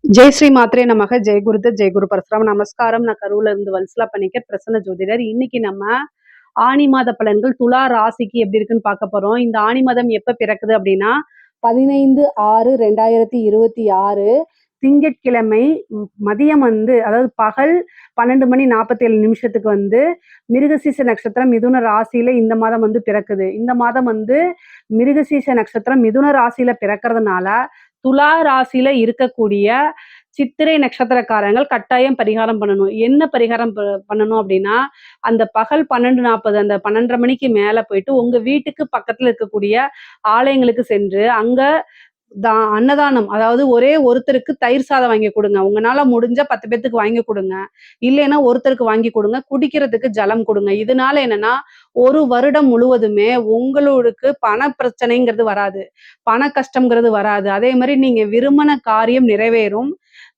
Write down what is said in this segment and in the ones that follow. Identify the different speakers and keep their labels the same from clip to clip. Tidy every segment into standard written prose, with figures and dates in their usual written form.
Speaker 1: ஜெய் ஸ்ரீ மாத்ரே நமக. ஜெய் குருதத், ஜெய் குரு பரசுராம். நமஸ்காரம். நான் கரூர்ல இருந்து வல்சலா பணிக்கர், பிரசன்ன ஜோதிடர். இன்னைக்கு நம்ம ஆனி மாத பலன்கள் துலா ராசிக்கு எப்படி இருக்குன்னு பார்க்க போறோம். இந்த ஆனி மாதம் எப்ப பிறக்குது அப்படின்னா 15/6/2026 திங்கட்கிழமை மதியம் அதாவது பகல் 12:47 மிருகசீச நட்சத்திரம் மிதுன ராசியில இந்த மாதம் பிறக்குது. இந்த மாதம் மிருகசீச நட்சத்திரம் மிதுன ராசியில பிறக்கிறதுனால துலா ராசியில இருக்கக்கூடிய சித்திரை நட்சத்திரக்காரங்கள் கட்டாயம் பரிகாரம் பண்ணணும். என்ன பரிகாரம் பண்ணணும் அப்படின்னா, அந்த பகல் 12:40 அந்த 12:30 மணிக்கு மேல போயிட்டு உங்க வீட்டுக்கு பக்கத்துல இருக்கக்கூடிய ஆலயங்களுக்கு சென்று அங்க அன்னதானம், அதாவது ஒரே ஒருத்தருக்கு தயிர் சாதம் வாங்கி கொடுங்க. உங்களால முடிஞ்சா 10 பேத்துக்கு வாங்கி கொடுங்க. இல்லைன்னா ஒருத்தருக்கு வாங்கி கொடுங்க. குடிக்கிறதுக்கு ஜலம் கொடுங்க. இதனால என்னன்னா, ஒரு வருடம் முழுவதுமே உங்களுக்கு பண பிரச்சனைங்கிறது வராது. பண கஷ்டம்ங்கிறது வராது. அதே மாதிரி நீங்க விரும்பின காரியம் நிறைவேறும்.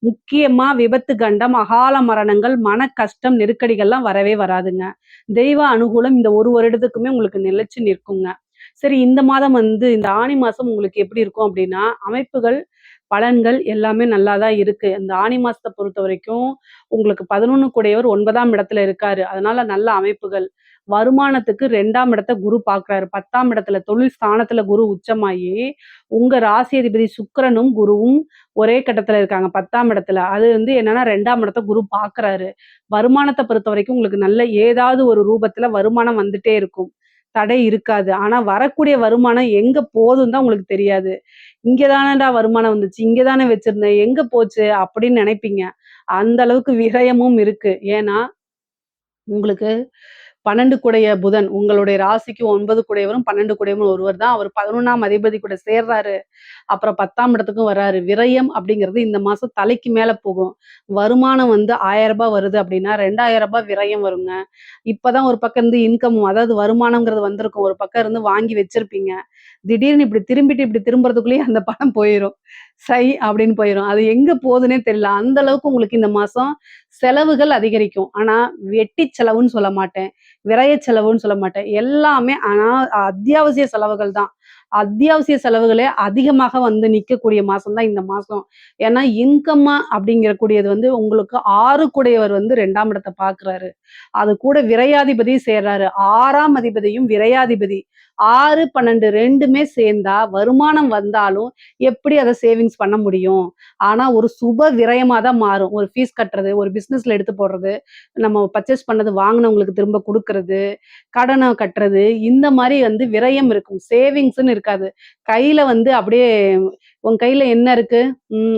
Speaker 1: முக்கியமா விபத்து கண்டம், அகால மரணங்கள், மன கஷ்டம், நெருக்கடிகள்லாம் வரவே வராதுங்க. தெய்வ அனுகூலம் இந்த ஒரு வருடத்துக்குமே உங்களுக்கு நிலைச்சு நிற்குங்க. சரி, இந்த மாதம் இந்த ஆனி மாசம் உங்களுக்கு எப்படி இருக்கும் அப்படின்னா, அமைப்புகள், பலன்கள் எல்லாமே நல்லா தான் இருக்கு. இந்த ஆனி மாசத்த பொறுத்தவரைக்கும் உங்களுக்கு 11 கூடையவர் 9ஆம் இடத்துல இருக்காரு. அதனால நல்ல அமைப்புகள். வருமானத்துக்கு 2ஆம் இடத்த குரு பார்க்குறாரு. 10ஆம் இடத்துல தொழில் ஸ்தானத்துல குரு உச்சமாயி, உங்க ராசி அதிபதி சுக்கிரனும் குருவும் ஒரே கட்டத்துல இருக்காங்க 10ஆம் இடத்துல. அது என்னன்னா 2ஆம் இடத்த குரு பார்க்குறாரு. வருமானத்த பொறுத்தவரைக்கும் உங்களுக்கு நல்ல ஏதாவது ஒரு ரூபத்துல வருமானம் வந்துட்டே இருக்கும். தடை இருக்காது. ஆனா வரக்கூடிய வருமானம் எங்க போகுதுன்னு தான் உங்களுக்கு தெரியாது. "இங்க தானடா வருமானம் வந்துச்சு. இங்க தானே வச்சிருந்தேன். எங்க போச்சு?" அப்படின்னு நினைப்பீங்க. அந்த அளவுக்கு விரயமும் இருக்கு. ஏன்னா, உங்களுக்கு 12 குடைய புதன் உங்களுடைய ராசிக்கு 9 குடையவரும் 12 குடையவரும் ஒருவர் தான். அவர் 11ஆம் அதிபதி கூட சேர்றாரு. அப்புறம் 10ஆம் இடத்துக்கும் வராரு. விரயம் அப்படிங்கிறது இந்த மாசம் தலைக்கு மேல போகும். வருமானம் ரூ. 1000 வருது அப்படின்னா, ரூ. 2000 விரயம் வருங்க. இப்பதான் ஒரு பக்கம் இன்கம், அதாவது வருமானம்ங்கிறது வந்திருக்கும். ஒரு பக்கம் இருந்து வாங்கி வச்சிருப்பீங்க. திடீர்னு இப்படி திரும்பிட்டு இப்படி திரும்புறதுக்குள்ளேயே அந்த பணம் போயிரும். சை அப்படின்னு போயிரும். அது எங்க போகுதுன்னே தெரியல. அந்த அளவுக்கு உங்களுக்கு இந்த மாசம் செலவுகள் அதிகரிக்கும். ஆனா வெட்டி செலவுன்னு சொல்ல மாட்டேன். விரய செலவுன்னு சொல்ல மாட்டேன். எல்லாமே ஆனா அத்தியாவசிய செலவுகள் தான். அத்தியாவசிய செலவுகளே அதிகமாக நிக்கக்கூடிய மாசம் தான் இந்த மாசம். ஏன்னா இன்கம்மா அப்படிங்கிற கூடியது உங்களுக்கு 6 கூடையவர் 2ஆம் இடத்த பார்க்குறாரு. அது கூட விரையாதிபதி சேர்றாரு. 6ஆம் அதிபதியும் விரையாதிபதி. 6, 12 2மே சேர்ந்தா வருமானம் வந்தாலும் எப்படி அத சேவிங்ஸ் பண்ண முடியும்? ஆனா ஒரு சுப விரயமா தான் மாறும். ஒரு ஃபீஸ் கட்டுறது, ஒரு பிசினஸ்ல எடுத்து போடுறது, நம்ம பர்ச்சேஸ் பண்ணது வாங்குனவங்களுக்கு திரும்ப குடுக்குறது, கடன கட்டுறது, இந்த மாரி விரயம் இருக்கும். சேவிங்ஸ்ன்னு இருக்காது. கையில அப்படியே உன் கையில என்ன இருக்கு?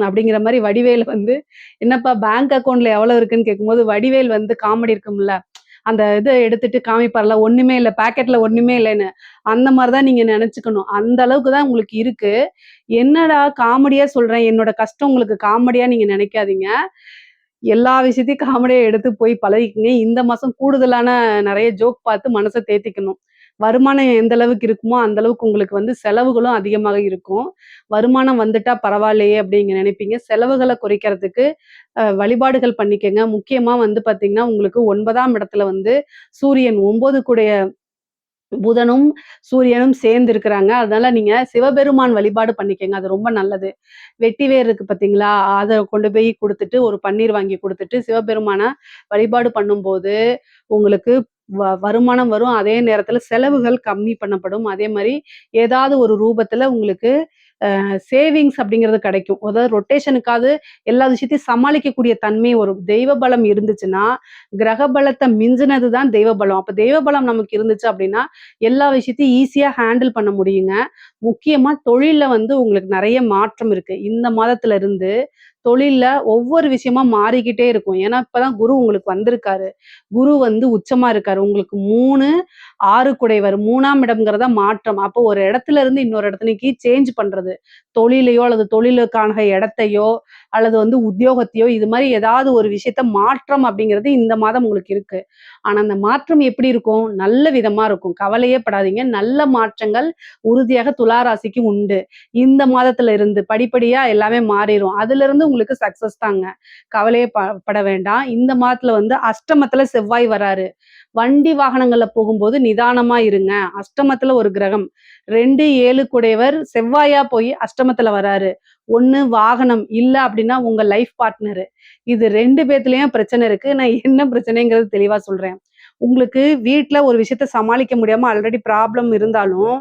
Speaker 1: அப்படிங்கிற மாரி வடிவேலு என்னப்பா பேங்க் அக்கவுண்ட்ல எவ்வளோ இருக்குன்னு கேட்கும்போது, வடிவேல் காமெடி இருக்கும்ல. அந்த இத எடுத்துட்டு காமிப்பார்ல, ஒண்ணுமே இல்ல. பாக்கெட்ல ஒண்ணுமே இல்லன்னு. அந்த மாரி தான் நீங்க நெனச்சுக்கணும். அந்த அளவுக்கு தான் உங்களுக்கு இருக்கு. என்னடா காமெடியா சொல்றேன், என்னோட கஷ்டம் உங்களுக்கு காமெடியா நீங்க நெனைக்காதீங்க. எல்லா விஷயத்தையும் காமெடியா எடுத்து போய் பழகிக்கங்க. இந்த மாசம் கூடுதலான நெறைய ஜோக் பார்த்து மனச தேத்திக்கணும். வருமானம் எந்த அளவுக்கு இருக்குமோ, அந்த அளவுக்கு உங்களுக்கு செலவுகளும் அதிகமாக இருக்கும். வருமானம் வந்துட்டா பரவாயில்லையே அப்படிங்க நினைப்பீங்க. செலவுகள குறைக்கிறதுக்கு வழிபாடுகள் பண்ணிக்கங்க. முக்கியமா பார்த்தீங்கன்னா, உங்களுக்கு 9ஆம் இடத்துல சூரியன் 9 கூடைய புதனும், சூரியனும் சேர்ந்து இருக்கிறாங்க. அதனால நீங்க சிவபெருமான் வழிபாடு பண்ணிக்கங்க. அது ரொம்ப நல்லது. வெட்டி வேர் இருக்கு பார்த்தீங்களா? அத கொண்டு போய் குடுத்துட்டு, ஒரு பன்னீர் வாங்கி குடுத்துட்டு, சிவபெருமான வழிபாடு பண்ணும்போது, உங்களுக்கு வருமானம் வரும். அதே நேரத்தில செலவுகள் கம்மி பண்ணப்படும். அதே மாரி ஏதாவது ஒரு ரூபத்தில உங்களுக்கு சேவிங்ஸ் அப்படிங்கிறது கிடைக்கும். அதாவது ரொட்டேஷனுக்காவது எல்லா விஷயத்தையும் சமாளிக்கக்கூடிய தன்மை வரும். தெய்வ பலம் இருந்துச்சுன்னா, கிரக பலத்த மிஞ்சினது தான் தெய்வ பலம். அப்ப தெய்வ பலம் நமக்கு இருந்துச்சு அப்படின்னா, எல்லா விஷயத்தையும் ஈஸியா ஹேண்டில் பண்ண முடியுங்க. முக்கியமா தொழில்ல உங்களுக்கு நெறைய மாற்றம் இருக்கு. இந்த மாதத்துல இருந்து தொழில்ல ஒவ்வொரு விஷயமா மாறிக்கிட்டே இருக்கும். ஏன்னா, இப்பதான் குரு உங்களுக்கு வந்திருக்காரு. குரு உச்சமா இருக்காரு. உங்களுக்கு 3, 6 குடைவர் 3ஆம் இடம்ங்கிறத மாற்றம். அப்போ ஒரு இடத்துல இருந்து இன்னொரு இடத்துக்கு சேஞ்ச் பண்றது. தொழிலையோ அல்லது தொழிலுக்கான இடத்தையோ அல்லது உத்தியோகத்தையோ இது மாரி ஏதாவது ஒரு விஷயத்த மாற்றம் அப்படிங்கிறது இந்த மாதம் உங்களுக்கு இருக்கு. ஆனா அந்த மாற்றம் எப்படி இருக்கும்? நல்ல விதமா இருக்கும். கவலையே படாதீங்க. நல்ல மாற்றங்கள் உறுதியாக துலா ராசிக்கு உண்டு. இந்த மாதத்துல இருந்து படிப்படியா எல்லாமே மாறிரும். அதிலிருந்து உங்களுக்கு சக்சஸ் தாங்க. கவலையே பட வேண்டாம். இந்த மாதத்துல அஷ்டமத்துல செவ்வாய் வராரு. வண்டி வாகனங்கள்ல போகும்போது நிதானமா இருங்க. அஷ்டமத்துல ஒரு கிரகம். 2, 7 குடையவர் செவ்வாயா போய் அஷ்டமத்துல வராரு. ஒண்ணு வாகனம், இல்ல அப்படின்னா உங்க லைஃப் பார்ட்னர். இது 2 பேத்துலயும் பிரச்சனை இருக்கு. நான் என்ன பிரச்சனைங்கிறது தெளிவா சொல்றேன். உங்களுக்கு வீட்ல ஒரு விஷயத்த சமாளிக்க முடியாம ஆல்ரெடி ப்ராப்ளம் இருந்தாலும்,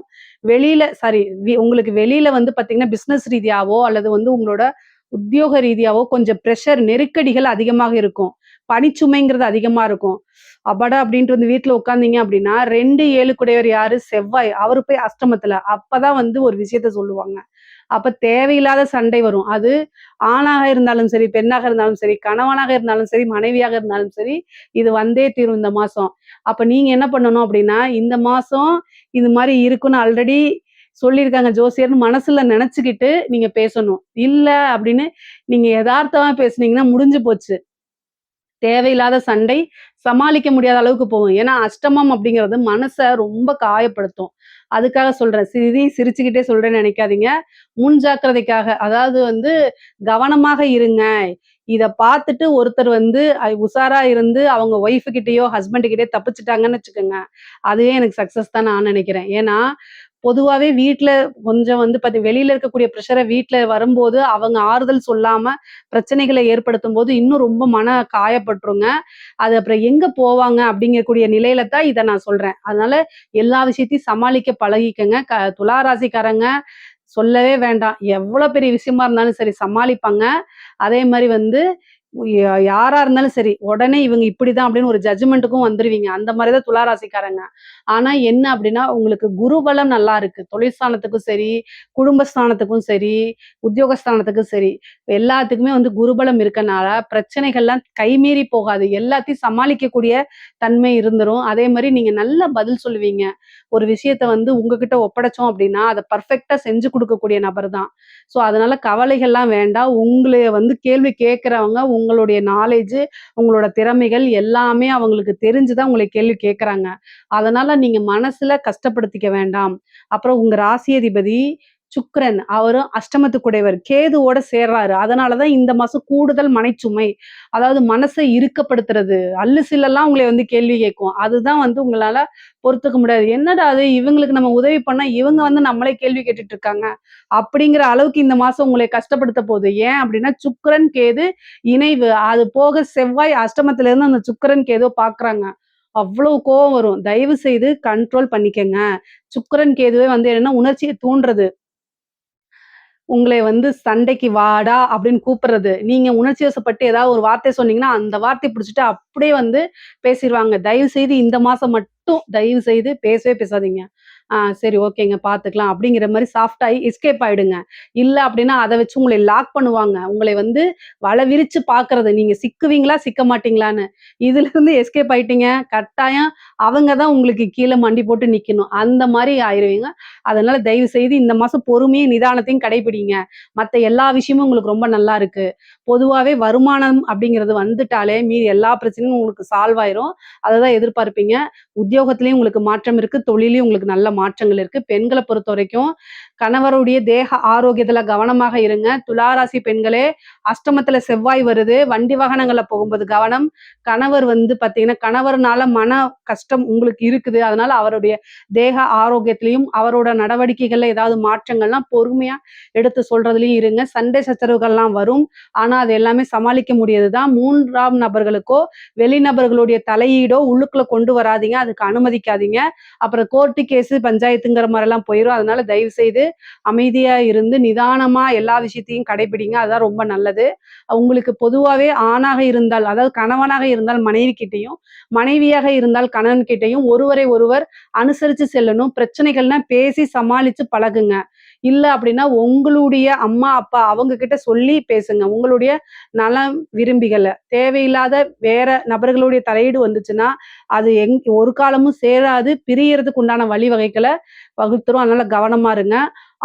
Speaker 1: வெளியில சாரி உங்களுக்கு வெளியில வந்து பார்த்தீங்கன்னா, பிசினஸ் ரீதியாவோ அல்லது வந்து உங்களோட உத்தியோக ரீதியாவோ கொஞ்சம் பிரஷர் நெருக்கடிகள் அதிகமாக இருக்கும். பணிச்சுமைங்கிறது அதிகமா இருக்கும். அப்பாடா! அப்படின்ட்டு வந்து வீட்ல உட்கார்ந்தீங்க அப்படின்னா, 2, 7 கூடையவர் யாரு? செவ்வாய். அவரு போய் அஷ்டமத்துல. அப்பதான் வந்து ஒரு விஷயத்த சொல்லுவாங்க. அப்ப தேவையில்லாத சண்டை வரும். அது ஆணாக இருந்தாலும் சரி, பெண்ணாக இருந்தாலும் சரி, கணவனாக இருந்தாலும் சரி, மனைவியாக இருந்தாலும் சரி, இது வந்தே தீரும் இந்த மாசம். அப்ப நீங்க என்ன பண்ணணும் அப்படின்னா, இந்த மாசம் இது மாரி இருக்குன்னு ஆல்ரெடி சொல்லியிருக்காங்க ஜோசியர்ன்னு மனசுல நெனச்சுக்கிட்டு நீங்க பேசணும். இல்ல அப்படின்னு நீங்க எதார்த்தமா பேசுனீங்கன்னா முடிஞ்சு போச்சு. தேவையில்லாத சண்டை சமாளிக்க முடியாத அளவுக்கு போகும். ஏன்னா, அஷ்டமம் அப்படிங்கிறது மனச ரொம்ப காயப்படுத்தும். அதுக்காக சொல்றேன். இதையும் சிரிச்சுக்கிட்டே சொல்றேன்னு நெனைக்காதீங்க. முன்ஜாக்கிரதைக்காக. அதாவது வந்து கவனமாக இருங்க. இத பார்த்துட்டு ஒருத்தர் வந்து உஷாரா இருந்து அவங்க ஒய்ஃப் கிட்டயோ, ஹஸ்பண்ட் கிட்டயோ தப்பிச்சுட்டாங்கன்னு வச்சுக்கோங்க. அதுவே எனக்கு சக்சஸ் தான் நான் நெனைக்கிறேன். ஏன்னா, பொதுவாவே வீட்ல கொஞ்சம் வந்து வெளியில இருக்கக்கூடிய பிரஷர வீட்ல வரும்போது, அவங்க ஆறுதல் சொல்லாம பிரச்சனைகள ஏற்படுத்தும்போது, இன்னும் ரொம்ப மன காயப்பட்டுருங்க. அது அப்புறம் எங்க போவாங்க அப்படிங்கக்கூடிய நிலையில தான் இத நான் சொல்றேன். அதனால எல்லா விஷயத்தையும் சமாளிக்க பழகிக்கங்க. துலா ராசிக்காரங்க சொல்லவே வேண்டாம். எவ்வளோ பெரிய விஷயமா இருந்தாலும் சரி சமாளிப்பாங்க. அதே மாரி வந்து யாரா இருந்தாலும் சரி, உடனே இவங்க இப்படிதான் அப்படின்னு ஒரு ஜட்ஜ்மென்ட்டுக்கும் வந்துருவீங்க. அந்த மாரி தான் துலா ராசிக்காரங்க. ஆனா என்ன அப்படின்னா, உங்களுக்கு குருபலம் நல்லா இருக்கு. தொழில் ஸ்தானத்துக்கும் சரி, குடும்ப ஸ்தானத்துக்கும் சரி, உத்தியோக ஸ்தானத்துக்கும் சரி, எல்லாத்துக்குமே வந்து குருபலம் இருக்கனால, பிரச்சனைகள்லாம் கைமீறி போகாது. எல்லாத்தையும் சமாளிக்கக்கூடிய தன்மை இருந்துரும். அதே மாரி நீங்க நல்லா பதில் சொல்லுவீங்க. ஒரு விஷயத்த வந்து உங்ககிட்ட ஒப்படைச்சோம் அப்படின்னா, அத பெர்ஃபெக்ட்டா செஞ்சு குடுக்கக்கூடிய நபர் தான். ஸோ, அதனால கவலைகள்லாம் வேண்டாம். உங்களைய வந்து கேள்வி கேட்கிறவங்க, உங்களுடைய நாலேட்ஜ், உங்களோட திறமைகள் எல்லாமே அவங்களுக்கு தெரிஞ்சு தான் உங்கள கேள்வி கேட்கறாங்க. அதனால நீங்க மனசுல கஷ்டப்படுத்திக்க வேண்டாம். அப்புறம் உங்க ராசியதிபதி சுக்கிரன். அவரும் அஷ்டமத்துக்குடையவர். கேதுவோட சேர்றாரு. அதனால தான் இந்த மாசம் கூடுதல் மனைச்சுமை. அதாவது மனச இறுக்கப்படுத்துறது. அல்லு சில்லெல்லாம் உங்கள வந்து கேள்வி கேட்கும். அதுதான் வந்து உங்களால பொறுத்துக்க முடியாது. என்னடா இது இவங்களுக்கு நம்ம உதவி பண்ணா, இவங்க வந்து நம்மளே கேள்வி கேட்டுட்டு இருக்காங்க. அப்படிங்கிற அளவுக்கு இந்த மாசம் உங்களை கஷ்டப்படுத்த போகுது. ஏன் அப்படின்னா, சுக்கிரன், கேது இணைவு. அது போக செவ்வாய் அஷ்டமத்துல இருந்து அந்த சுக்கிரன், கேதுவ பார்க்குறாங்க. அவ்வளவு கோவம் வரும். தயவு செய்து கண்ட்ரோல் பண்ணிக்கங்க. சுக்கிரன், கேதுவே வந்து என்னன்னா உணர்ச்சிய தூண்டுறது. உங்களை வந்து சண்டைக்கு வாடா அப்படின்னு கூப்பிடுறது. நீங்க உணர்ச்சி வசப்பட்டு ஏதாவது ஒரு வார்த்தை சொன்னீங்கன்னா, அந்த வார்த்தைய பிடிச்சுட்டு அப்படியே வந்து பேசிருவாங்க. தயவு செய்து இந்த மாசம் மட்டும் தயவு செய்து பேசவே பேசாதீங்க. சரி ஓகேங்க பார்த்துக்கலாம் அப்படிங்கிற மாரி சாஃப்ட் ஆயி எஸ்கேப் ஆயிடுங்க. இல்ல அப்படின்னா அத வச்சு உங்களை லாக் பண்ணுவாங்க. உங்களை வந்து வல விரிச்சு பார்க்கறது. நீங்க சிக்குவீங்களா, சிக்க மாட்டீங்களான்னு. இதுலருந்து எஸ்கேப் ஆயிட்டீங்க. கட்டாயம் அவங்க தான் உங்களுக்கு கீழ மண்டி போட்டு நிக்கணும். அந்த மாரி ஆயிருவீங்க. அதனால தயவு செய்து இந்த மாசம் பொறுமையும், நிதானத்தையும் கடைபிடிங்க. மத்த எல்லா விஷயமும் உங்களுக்கு ரொம்ப நல்லா இருக்கு. பொதுவாவே வருமானம் அப்படிங்கிறது வந்துட்டாலே, மீதி எல்லா பிரச்சனையும் உங்களுக்கு சால்வ் ஆயிரும். அததான் எதிர்பார்ப்பீங்க. உத்தியோகத்திலயும் உங்களுக்கு மாற்றம் இருக்கு. தொழில்லயும் உங்களுக்கு நல்ல மாற்றங்கள் இருக்கு. பெண்கள பொறுத்தவரைக்கும் கணவருடைய தேக ஆரோக்கியத்துல கவனமாக இருங்க. துலா ராசி பெண்களே, அஷ்டமத்துல செவ்வாய் வருது. வண்டி வாகனங்கள்ல போகும்போது கவனம். கணவர் வந்து பார்த்தீங்கன்னா, கணவர்னால மன கஷ்டம் உங்களுக்கு இருக்குது. அதனால அவருடைய தேக ஆரோக்கியத்திலயும், அவரோட நடவடிக்கைகள்ல ஏதாவது மாற்றங்கள்னா பொறுமையா எடுத்து சொல்றதுலயும் இருங்க. சண்டை சச்சரவுகள்லாம் வரும். ஆனா, அது எல்லாமே சமாளிக்க முடியது தான். 3ஆம் நபர்களுக்கோ, வெளிநபர்களுடைய தலையீடோ உள்ளுக்குள்ள கொண்டு வராதீங்க. அதுக்கு அனுமதிக்காதீங்க. அப்புறம் கோர்ட்டு கேஸு, பஞ்சாயத்துங்கிற மாரிலாம் போயிரும். அதனால தயவு செய்து அமைதியா இருந்து நிதானமா எல்லா விஷயத்தையும் கடைபிடிங்க. அதுதான் ரொம்ப நல்லது. உங்களுக்கு பொதுவாவே ஆணாக இருந்தால், அதாவது கணவனாக இருந்தால் மனைவி கிட்டயும், மனைவியாக இருந்தால் கணவன் கிட்டயும் ஒருவரை ஒருவர் அனுசரிச்சு செல்லணும். பிரச்சனைகள்னா பேசி சமாளிச்சு பழகுங்க. இல்ல அப்படின்னா உங்களுடைய அம்மா, அப்பா அவங்க கிட்ட சொல்லி பேசுங்க. உங்களுடைய நலம் விரும்பிகள. தேவையில்லாத வேற நபர்களுடைய தலையீடு வந்துச்சுன்னா, அது ஒரு காலமும் சேராது. பிரியறதுக்கு உண்டான வழிவகைகள வகுத்துரும். அதனால கவனமா இருங்க.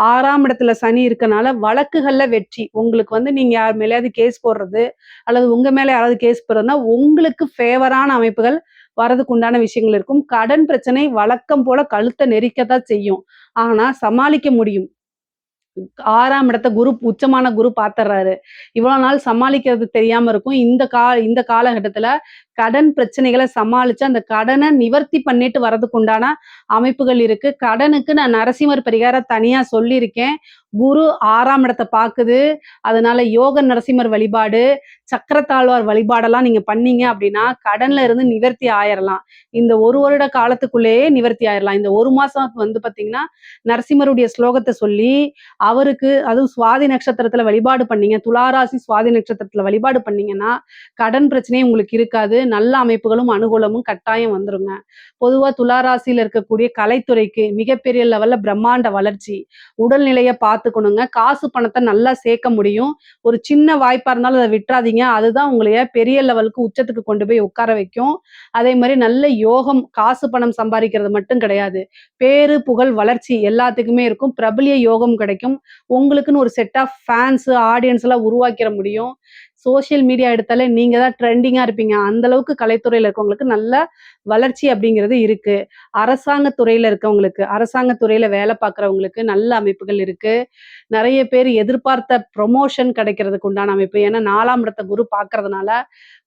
Speaker 1: 6ஆம் இடத்துல சனி இருக்கனால வழக்குகள்ல வெற்றி. உங்களுக்கு வந்து நீங்க யார் மேலயாவது கேஸ் போடுறது, அல்லது உங்க மேல யாராவது கேஸ் போடுறதுன்னா, உங்களுக்கு ஃபேவரான அமைப்புகள் வரதுக்கு உண்டான விஷயங்கள் இருக்கும். கடன் பிரச்சனை வழக்கம் போல கழுத்த நெரிக்கத்தான் செய்யும். ஆனா சமாளிக்க முடியும். 6ஆம் இடத்த குரு உச்சமான குரு பார்த்துடுறாரு. இவ்வளோ நாள் சமாளிக்கிறது தெரியாம இருக்கும். இந்த காலகட்டத்தில கடன் பிரச்சனைகள சமாளிச்சு, அந்த கடன நிவர்த்தி பண்ணிட்டு வரதுக்கு உண்டான அமைப்புகள் இருக்கு. கடனுக்கு நான் நரசிம்மர் பரிகாரம் தனியா சொல்லியிருக்கேன். குரு 6ஆம் இடத்த பாக்குது. அதனால யோக நரசிம்மர் வழிபாடு, சக்கரத்தாழ்வார் வழிபாடெல்லாம் நீங்க பண்ணீங்க அப்படின்னா, கடன்ல இருந்து நிவர்த்தி ஆயிரலாம். இந்த 1 வருட காலத்துக்குள்ளேயே நிவர்த்தி ஆயிரலாம். இந்த 1 மாசம் வந்து பாத்தீங்கன்னா, நரசிம்மருடைய ஸ்லோகத்த சொல்லி, அவருக்கு அதுவும் சுவாதி நட்சத்திரத்துல வழிபாடு பண்ணீங்க. துலா ராசி சுவாதி நட்சத்திரத்துல வழிபாடு பண்ணீங்கன்னா, கடன் பிரச்சனையே உங்களுக்கு இருக்காது. நல்ல அமைப்புகளும், அனுகூலமும் கட்டாயம் வந்துருங்க. பொதுவா துலா ராசியில இருக்கக்கூடிய கலைத்துறைக்கு மிகப்பெரிய லெவல்ல பிரம்மாண்ட வளர்ச்சி. உடல்நிலைய பார்த்துக்கணுங்க. காசு பணத்த நல்லா சேர்க்க முடியும். ஒரு சின்ன வாய்ப்பா இருந்தாலும் அத விட்றாதீங்க. அதுதான் உங்களைய பெரிய லெவலுக்கு உச்சத்துக்கு கொண்டு போய் உட்கார வைக்கும். அதே மாரி நல்ல யோகம், காசு பணம் சம்பாரிக்கிறது மட்டும் கிடையாது. பேரு, புகழ், வளர்ச்சி எல்லாத்துக்குமே இருக்கும். பிரபல்ய யோகம் கிடைக்கும். உங்களுக்குன்னு ஒரு செட் ஆஃப் ஃபேன்ஸ், ஆடியன்ஸ்லாம் உருவாக்கிற முடியும். சோசியல் மீடியா எடுத்தாலே நீங்க தான் ட்ரெண்டிங்கா இருப்பீங்க. அந்த அளவுக்கு கலைத்துறையில இருக்கவங்களுக்கு நல்ல வளர்ச்சி அப்படிங்கிறது இருக்கு. அரசாங்க துறையில இருக்கவங்களுக்கு, அரசாங்க துறையில வேலை பார்க்குறவங்களுக்கு நல்ல அமைப்புகள் இருக்கு. நெறைய பேர் எதிர்பார்த்த ப்ரமோஷன் கிடைக்கிறதுக்கு உண்டான அமைப்பு. ஏன்னா 4ஆம் இடத்த குரு பார்க்கறதுனால,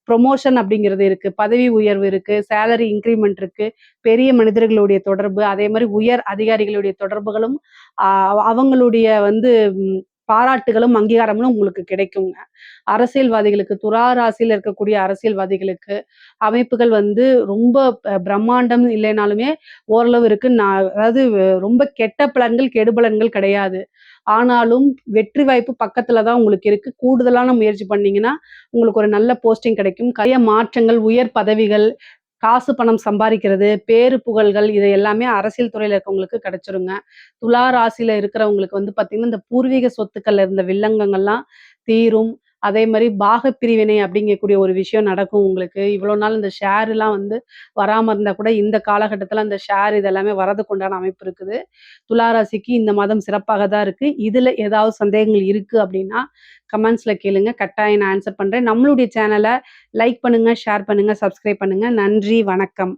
Speaker 1: ப்ரமோஷன் அப்படிங்கிறது இருக்கு. பதவி உயர்வு இருக்கு. சேலரி இன்கிரிமென்ட் இருக்கு. பெரிய மனிதர்களுடைய தொடர்பு, அதே மாரி உயர் அதிகாரிகளுடைய தொடர்புகளும், அ அவங்களுடைய வந்து பாராட்டுகளும், அங்கீகாரங்களும் உங்களுக்கு கிடைக்குங்க. அரசியல்வாதிகளுக்கு, துலா ராசியில இருக்கக்கூடிய அரசியல்வாதிகளுக்கு அமைப்புகள் வந்து ரொம்ப பிரம்மாண்டம் இல்லைனாலுமே ஓரளவு இருக்கு. அதாவது ரொம்ப கெட்ட பலன்கள், கெடு பலன்கள் கிடையாது. ஆனாலும் வெற்றி வாய்ப்பு பக்கத்துல தான் உங்களுக்கு இருக்கு. கூடுதலான முயற்சி பண்ணீங்கன்னா, உங்களுக்கு ஒரு நல்ல போஸ்டிங் கிடைக்கும். நிறைய மாற்றங்கள், உயர் பதவிகள், காசு பணம் சம்பாரிக்கிறது, பேரு புகழ்கள் இது எல்லாமே அரசியல் துறையில இருக்கவங்களுக்கு கிடைச்சிருங்க. துலா ராசியில இருக்கிறவங்களுக்கு வந்து பார்த்தீங்கன்னா, இந்த பூர்வீக சொத்துக்கள்ல இருந்த வில்லங்கங்கள்லாம் தீரும். அதே மாரி பாகப் பிரிவினை அப்படிங்கக்கூடிய ஒரு விஷயம் நடக்கும் உங்களுக்கு. இவ்வளோ நாள் இந்த ஷேர்லாம் வந்து வராம இருந்தா கூட, இந்த காலகட்டத்தில அந்த ஷேர் இது எல்லாமே வரதுக்கு உண்டான அமைப்பு இருக்குது. துலா ராசிக்கு இந்த மாதம் சிறப்பாக தான் இருக்கு. இதுல ஏதாவது சந்தேகங்கள் இருக்கு அப்படின்னா, கமெண்ட்ஸ்ல கேளுங்க. கட்டாயம் நான் ஆன்சர் பண்றேன். நம்மளுடைய சேனல லைக் பண்ணுங்க, ஷேர் பண்ணுங்க, சப்ஸ்கிரைப் பண்ணுங்க. நன்றி, வணக்கம்.